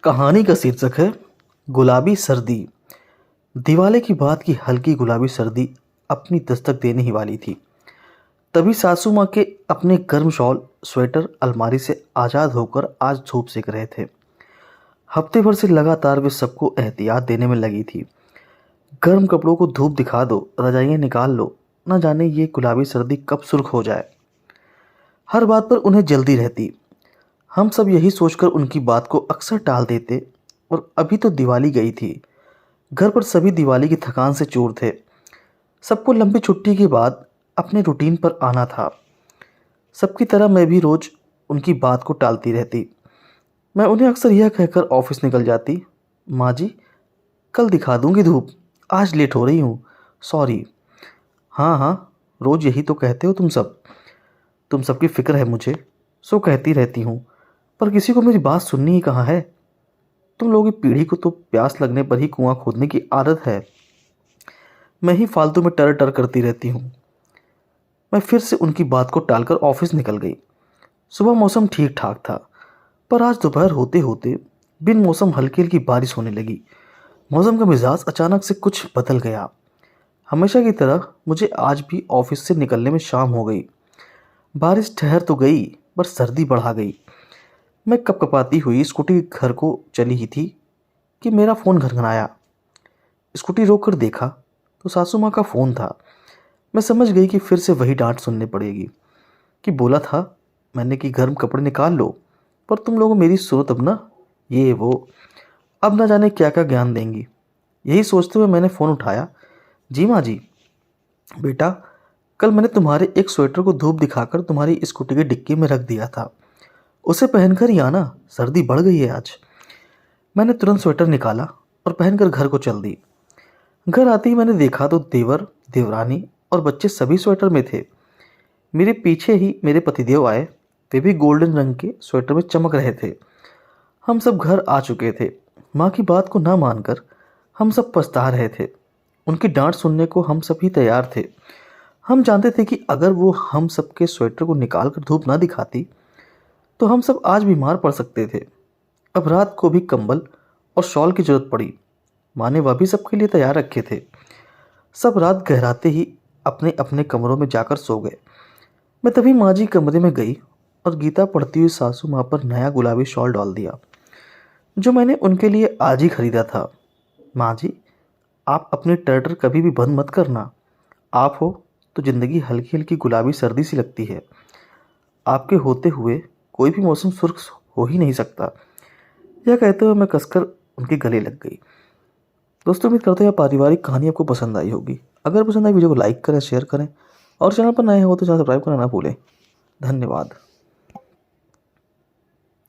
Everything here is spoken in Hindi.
कहानी का शीर्षक है गुलाबी सर्दी। दिवाली की बात की हल्की गुलाबी सर्दी अपनी दस्तक देने ही वाली थी। तभी सासू माँ के अपने गर्म शॉल स्वेटर अलमारी से आज़ाद होकर आज धूप सेक रहे थे। हफ्ते भर से लगातार वे सबको एहतियात देने में लगी थी। गर्म कपड़ों को धूप दिखा दो, रजाइयाँ निकाल लो, न जाने ये गुलाबी सर्दी कब सुर्ख हो जाए। हर बात पर उन्हें जल्दी रहती। हम सब यही सोचकर उनकी बात को अक्सर टाल देते। और अभी तो दिवाली गई थी। घर पर सभी दिवाली की थकान से चूर थे। सबको लंबी छुट्टी के बाद अपने रूटीन पर आना था। सबकी तरह मैं भी रोज़ उनकी बात को टालती रहती। मैं उन्हें अक्सर यह कहकर ऑफिस निकल जाती, माँ जी कल दिखा दूंगी धूप, आज लेट हो रही हूँ, सॉरी। हाँ हाँ, रोज़ यही तो कहते हो तुम सबकी फ़िक्र है मुझे, सो कहती रहती हूँ, पर किसी को मेरी बात सुननी ही कहाँ है। तुम लोगों की पीढ़ी को तो प्यास लगने पर ही कुआं खोदने की आदत है। मैं ही फालतू में टर टर करती रहती हूँ। मैं फिर से उनकी बात को टालकर ऑफिस निकल गई। सुबह मौसम ठीक ठाक था, पर आज दोपहर होते होते बिन मौसम हल्की हल्की बारिश होने लगी। मौसम का मिजाज अचानक से कुछ बदल गया। हमेशा की तरह मुझे आज भी ऑफिस से निकलने में शाम हो गई। बारिश ठहर तो गई, पर सर्दी बढ़ा गई। मैं कपकपाती हुई स्कूटी घर को चली ही थी कि मेरा फ़ोन घनघनाया। स्कूटी रोककर देखा तो सासू माँ का फ़ोन था। मैं समझ गई कि फिर से वही डांट सुननी पड़ेगी कि बोला था मैंने कि गर्म कपड़े निकाल लो, पर तुम लोगों मेरी सुनो तब ना, ये वो, अब ना जाने क्या क्या ज्ञान देंगी। यही सोचते हुए मैंने फ़ोन उठाया। जी माँ जी। बेटा, कल मैंने तुम्हारे एक स्वेटर को धूप दिखाकर तुम्हारी स्कूटी की डिक्की में रख दिया था, उसे पहनकर ही आना, सर्दी बढ़ गई है आज। मैंने तुरंत स्वेटर निकाला और पहनकर घर को चल दी। घर आते ही मैंने देखा तो देवर, देवरानी और बच्चे सभी स्वेटर में थे। मेरे पीछे ही मेरे पतिदेव आए। वे भी गोल्डन रंग के स्वेटर में चमक रहे थे। हम सब घर आ चुके थे। माँ की बात को ना मानकर हम सब पछता रहे थे। उनकी डांट सुनने को हम सब ही तैयार थे। हम जानते थे कि अगर वो हम सबके स्वेटर को निकाल कर धूप ना दिखाती तो हम सब आज बीमार पड़ सकते थे। अब रात को भी कंबल और शॉल की जरूरत पड़ी। माँ ने वह भी सबके लिए तैयार रखे थे। सब रात गहराते ही अपने अपने कमरों में जाकर सो गए। मैं तभी माँ जी कमरे में गई और गीता पढ़ती हुई सासू माँ पर नया गुलाबी शॉल डाल दिया, जो मैंने उनके लिए आज ही खरीदा था। माँ जी, आप अपनी टर्टर कभी भी बंद मत करना। आप हो तो ज़िंदगी हल्की हल्की गुलाबी सर्दी सी लगती है। आपके होते हुए कोई भी मौसम सुर्ख हो ही नहीं सकता। यह कहते हुए मैं कसकर उनके गले लग गई। दोस्तों, उम्मीद करते हैं यह पारिवारिक कहानी आपको पसंद आई होगी। अगर पसंद आई वीडियो को लाइक करें, शेयर करें और चैनल पर नए हो तो चैनल सब्सक्राइब करना ना भूलें। धन्यवाद।